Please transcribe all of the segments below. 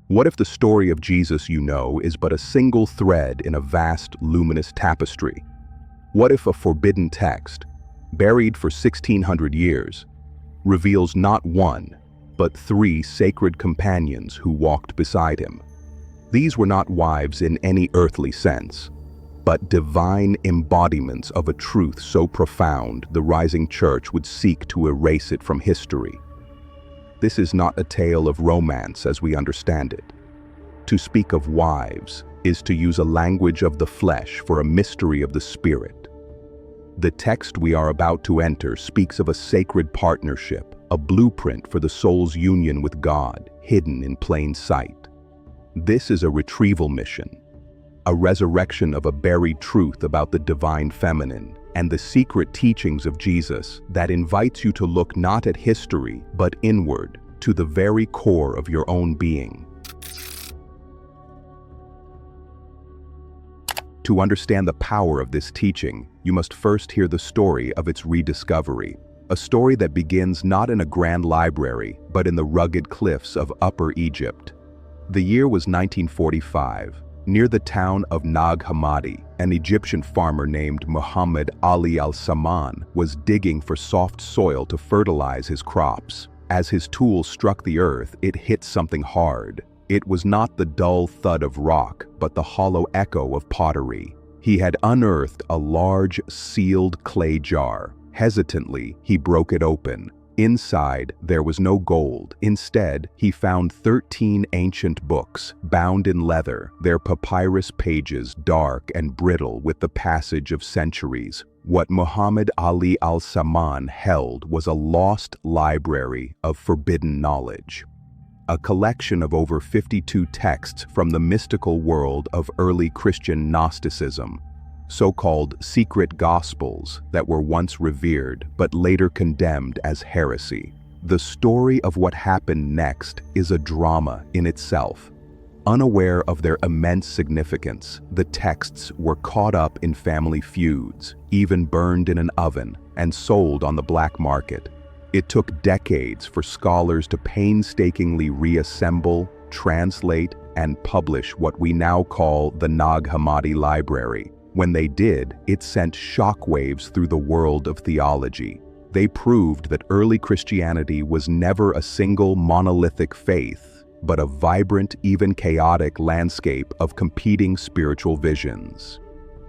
What if the story of Jesus you know is but a single thread in a vast, luminous tapestry? What if a forbidden text, buried for 1600 years, reveals not one, but three sacred companions who walked beside him? These were not wives in any earthly sense, but divine embodiments of a truth so profound the rising church would seek to erase it from history. This is not a tale of romance as we understand it. To speak of wives is to use a language of the flesh for a mystery of the spirit. The text we are about to enter speaks of a sacred partnership, a blueprint for the soul's union with God, hidden in plain sight. This is a retrieval mission, a resurrection of a buried truth about the divine feminine and the secret teachings of Jesus that invites you to look not at history, but inward, to the very core of your own being. To understand the power of this teaching, you must first hear the story of its rediscovery, a story that begins not in a grand library, but in the rugged cliffs of Upper Egypt. The year was 1945. Near the town of Nag Hammadi, an Egyptian farmer named Muhammad Ali al-Saman was digging for soft soil to fertilize his crops. As his tool struck the earth, it hit something hard. It was not the dull thud of rock, but the hollow echo of pottery. He had unearthed a large, sealed clay jar. Hesitantly, he broke it open. Inside, there was no gold. Instead, he found 13 ancient books, bound in leather, their papyrus pages dark and brittle with the passage of centuries. What Muhammad Ali al-Saman held was a lost library of forbidden knowledge, a collection of over 52 texts from the mystical world of early Christian Gnosticism, so-called secret gospels that were once revered but later condemned as heresy. The story of what happened next is a drama in itself. Unaware of their immense significance, the texts were caught up in family feuds, even burned in an oven and sold on the black market. It took decades for scholars to painstakingly reassemble, translate, and publish what we now call the Nag Hammadi Library. When they did, it sent shockwaves through the world of theology. They proved that early Christianity was never a single monolithic faith, but a vibrant, even chaotic landscape of competing spiritual visions.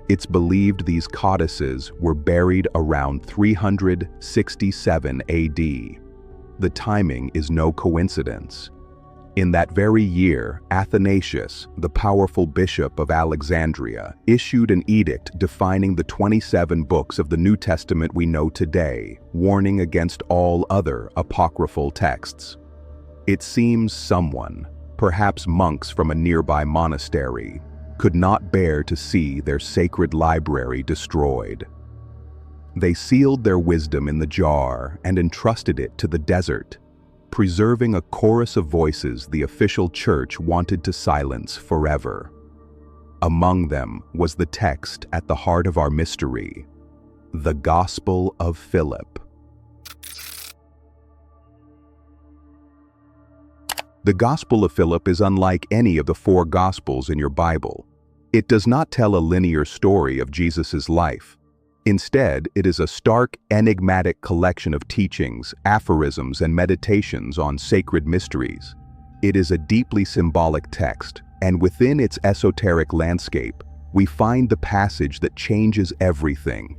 It's believed these codices were buried around 367 AD. The timing is no coincidence. In that very year, Athanasius, the powerful bishop of Alexandria, issued an edict defining the 27 books of the New Testament we know today, warning against all other apocryphal texts. It seems someone, perhaps monks from a nearby monastery, could not bear to see their sacred library destroyed. They sealed their wisdom in the jar and entrusted it to the desert, preserving a chorus of voices the official church wanted to silence forever. Among them was the text at the heart of our mystery, the Gospel of Philip. The Gospel of Philip is unlike any of the four Gospels in your Bible. It does not tell a linear story of Jesus' life. Instead, it is a stark, enigmatic collection of teachings, aphorisms, and meditations on sacred mysteries. It is a deeply symbolic text, and within its esoteric landscape, we find the passage that changes everything.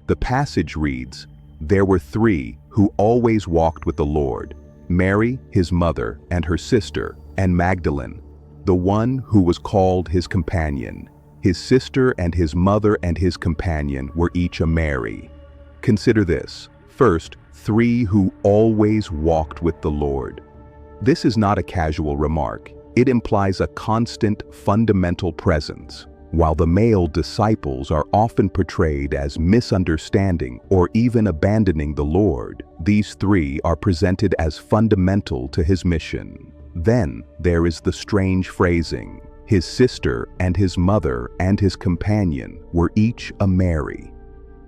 The passage reads, "There were three who always walked with the Lord, Mary, his mother, and her sister, and Magdalene, the one who was called his companion. His sister and his mother and his companion were each a Mary." Consider this. First, three who always walked with the Lord. This is not a casual remark. It implies a constant, fundamental presence. While the male disciples are often portrayed as misunderstanding or even abandoning the Lord, these three are presented as fundamental to his mission. Then there is the strange phrasing, "His sister and his mother and his companion were each a Mary."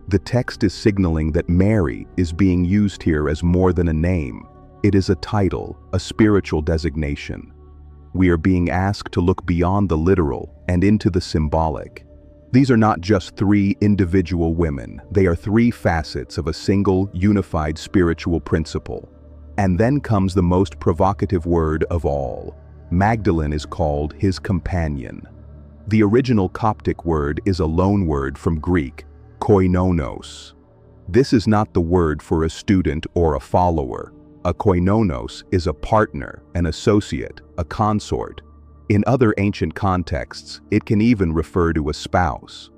The text is signaling that Mary is being used here as more than a name. It is a title, a spiritual designation. We are being asked to look beyond the literal and into the symbolic. These are not just three individual women, they are three facets of a single, unified spiritual principle. And then comes the most provocative word of all. Magdalene is called his companion. The original Coptic word is a loan word from Greek, koinonos. This is not the word for a student or a follower. A koinonos is a partner, an associate, a consort. In other ancient contexts, it can even refer to a spouse.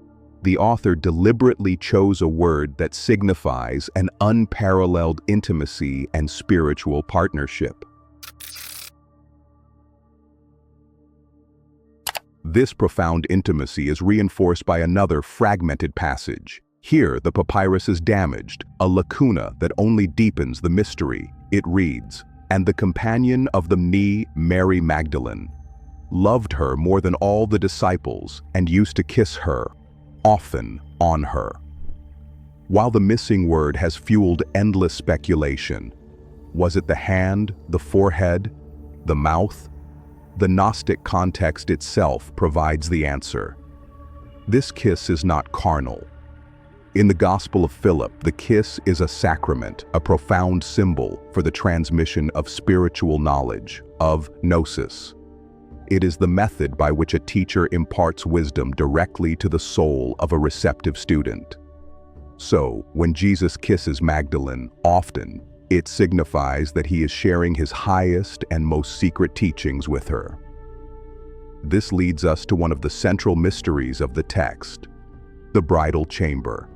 The author deliberately chose a word that signifies an unparalleled intimacy and spiritual partnership. This profound intimacy is reinforced by another fragmented passage. Here, the papyrus is damaged, a lacuna that only deepens the mystery. It reads, "And the companion of the Mary Magdalene loved her more than all the disciples and used to kiss her, often on her." While the missing word has fueled endless speculation, was it the hand, the forehead, the mouth? The Gnostic context itself provides the answer. This kiss is not carnal. In the Gospel of Philip, the kiss is a sacrament, a profound symbol for the transmission of spiritual knowledge, of gnosis. It is the method by which a teacher imparts wisdom directly to the soul of a receptive student. So, when Jesus kisses Magdalene, often, it signifies that he is sharing his highest and most secret teachings with her. This leads us to one of the central mysteries of the text, the bridal chamber.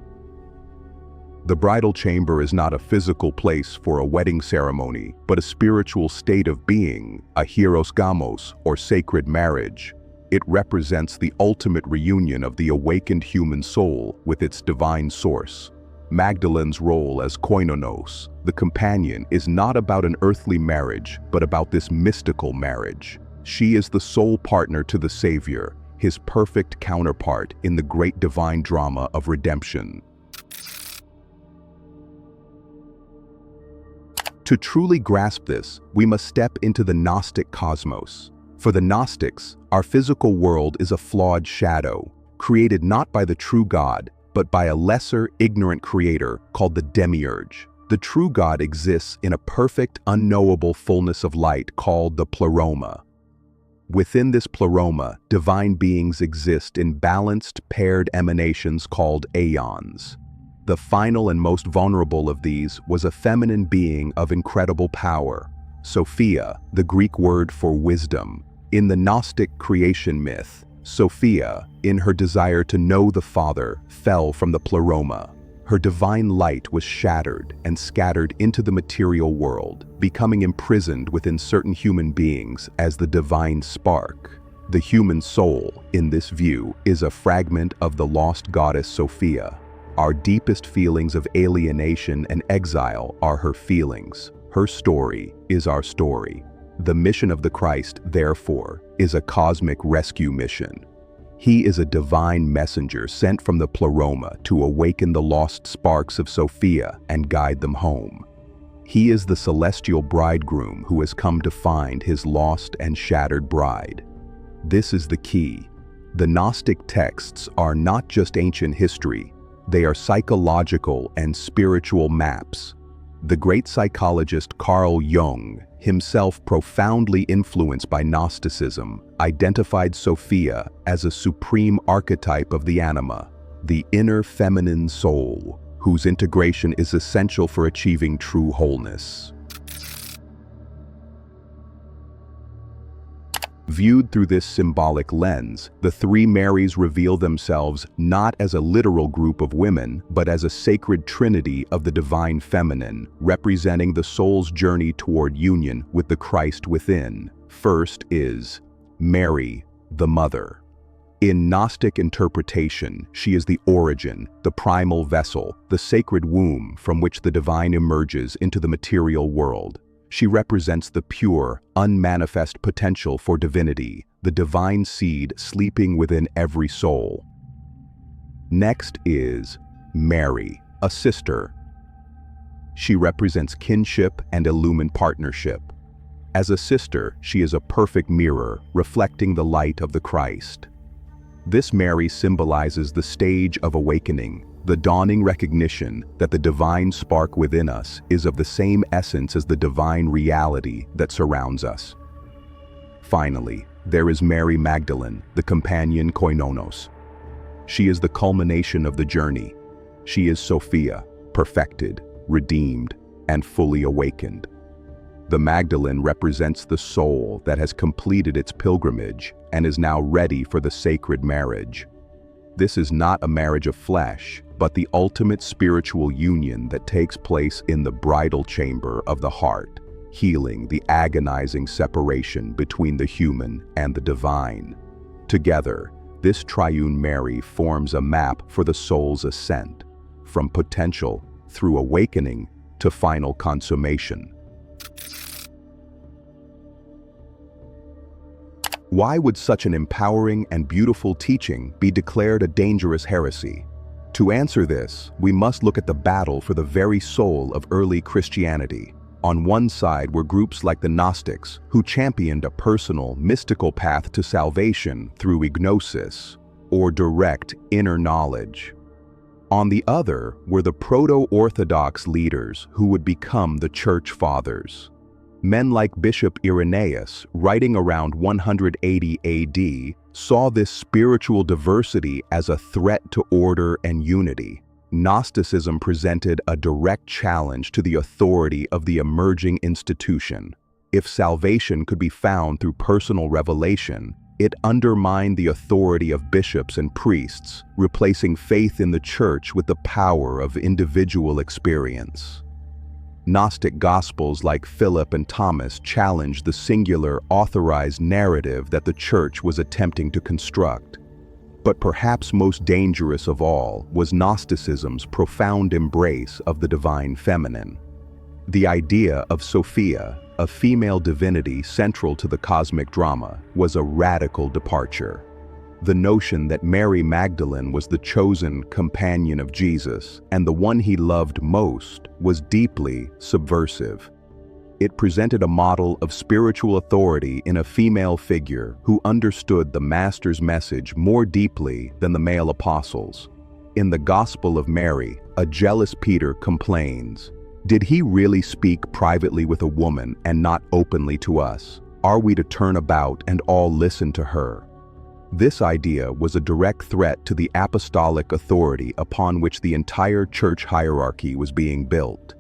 The bridal chamber is not a physical place for a wedding ceremony, but a spiritual state of being, a hieros gamos, or sacred marriage. It represents the ultimate reunion of the awakened human soul with its divine source. Magdalene's role as koinonos, the companion, is not about an earthly marriage, but about this mystical marriage. She is the sole partner to the Savior, his perfect counterpart in the great divine drama of redemption. To truly grasp this, we must step into the Gnostic cosmos. For the Gnostics, our physical world is a flawed shadow, created not by the true God, but by a lesser, ignorant creator called the demiurge. The true God exists in a perfect, unknowable fullness of light called the pleroma. Within this pleroma, divine beings exist in balanced, paired emanations called aeons. The final and most vulnerable of these was a feminine being of incredible power, Sophia, the Greek word for wisdom. In the Gnostic creation myth, Sophia, in her desire to know the Father, fell from the pleroma. Her divine light was shattered and scattered into the material world, becoming imprisoned within certain human beings as the divine spark. The human soul, in this view, is a fragment of the lost goddess Sophia. Our deepest feelings of alienation and exile are her feelings. Her story is our story. The mission of the Christ, therefore, is a cosmic rescue mission. He is a divine messenger sent from the pleroma to awaken the lost sparks of Sophia and guide them home. He is the celestial bridegroom who has come to find his lost and shattered bride. This is the key. The Gnostic texts are not just ancient history, they are psychological and spiritual maps. The great psychologist Carl Jung, himself profoundly influenced by Gnosticism, identified Sophia as a supreme archetype of the anima, the inner feminine soul, whose integration is essential for achieving true wholeness. Viewed through this symbolic lens, the three Marys reveal themselves not as a literal group of women, but as a sacred trinity of the divine feminine, representing the soul's journey toward union with the Christ within. First is Mary, the Mother. In Gnostic interpretation, she is the origin, the primal vessel, the sacred womb from which the divine emerges into the material world. She represents the pure, unmanifest potential for divinity, the divine seed sleeping within every soul. Next is Mary, a sister. She represents kinship and illumined partnership. As a sister, she is a perfect mirror, reflecting the light of the Christ. This Mary symbolizes the stage of awakening, the dawning recognition that the divine spark within us is of the same essence as the divine reality that surrounds us. Finally, there is Mary Magdalene, the companion koinonos. She is the culmination of the journey. She is Sophia, perfected, redeemed, and fully awakened. The Magdalene represents the soul that has completed its pilgrimage and is now ready for the sacred marriage. This is not a marriage of flesh, but the ultimate spiritual union that takes place in the bridal chamber of the heart, healing the agonizing separation between the human and the divine. Together, this triune Mary forms a map for the soul's ascent, from potential through awakening to final consummation. Why would such an empowering and beautiful teaching be declared a dangerous heresy? To answer this, we must look at the battle for the very soul of early Christianity. On one side were groups like the Gnostics, who championed a personal, mystical path to salvation through gnosis, or direct inner knowledge. On the other were the proto-Orthodox leaders who would become the Church Fathers. Men like Bishop Irenaeus, writing around 180 AD, saw this spiritual diversity as a threat to order and unity. Gnosticism presented a direct challenge to the authority of the emerging institution. If salvation could be found through personal revelation, it undermined the authority of bishops and priests, replacing faith in the Church with the power of individual experience. Gnostic Gospels like Philip and Thomas challenged the singular, authorized narrative that the Church was attempting to construct. But perhaps most dangerous of all was Gnosticism's profound embrace of the divine feminine. The idea of Sophia, a female divinity central to the cosmic drama, was a radical departure. The notion that Mary Magdalene was the chosen companion of Jesus and the one he loved most was deeply subversive. It presented a model of spiritual authority in a female figure who understood the Master's message more deeply than the male apostles. In the Gospel of Mary, a jealous Peter complains, "Did he really speak privately with a woman and not openly to us? Are we to turn about and all listen to her?" This idea was a direct threat to the apostolic authority upon which the entire church hierarchy was being built.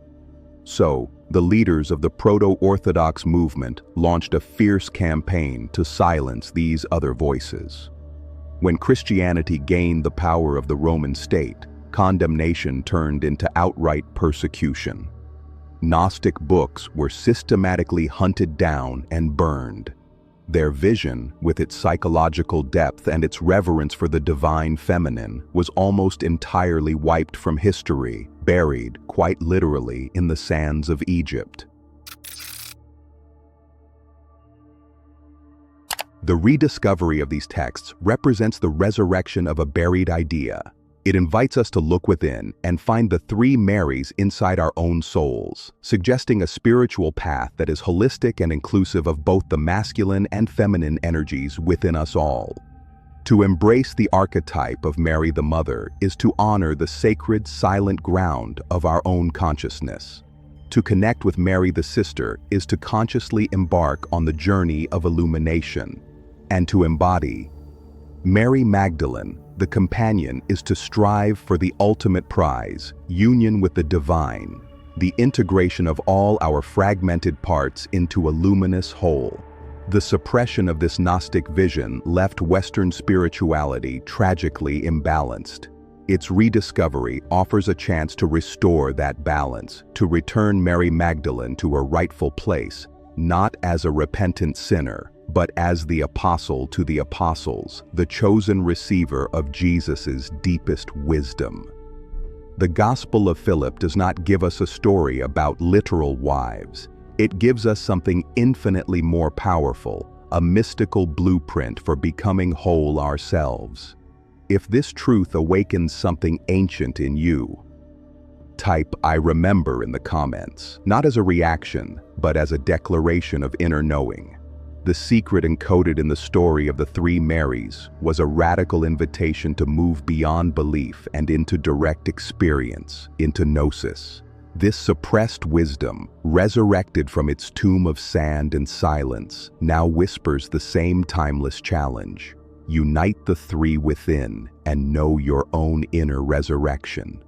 So, the leaders of the proto-Orthodox movement launched a fierce campaign to silence these other voices. When Christianity gained the power of the Roman state, condemnation turned into outright persecution. Gnostic books were systematically hunted down and burned. Their vision, with its psychological depth and its reverence for the divine feminine, was almost entirely wiped from history, buried, quite literally, in the sands of Egypt. The rediscovery of these texts represents the resurrection of a buried idea. It invites us to look within and find the three Marys inside our own souls, suggesting a spiritual path that is holistic and inclusive of both the masculine and feminine energies within us all. To embrace the archetype of Mary the Mother is to honor the sacred, silent ground of our own consciousness. To connect with Mary the Sister is to consciously embark on the journey of illumination. And to embody Mary Magdalene, the companion, is to strive for the ultimate prize, union with the divine, the integration of all our fragmented parts into a luminous whole. The suppression of this Gnostic vision left Western spirituality tragically imbalanced. Its rediscovery offers a chance to restore that balance, to return Mary Magdalene to her rightful place, not as a repentant sinner, but as the apostle to the apostles, the chosen receiver of Jesus's deepest wisdom. The Gospel of Philip does not give us a story about literal wives. It gives us something infinitely more powerful, a mystical blueprint for becoming whole ourselves. If this truth awakens something ancient in you, Type "I remember" in the comments, not as a reaction, but as a declaration of inner knowing. The secret encoded in the story of the three Marys was a radical invitation to move beyond belief and into direct experience, into gnosis. This suppressed wisdom, resurrected from its tomb of sand and silence, now whispers the same timeless challenge. Unite the three within and know your own inner resurrection.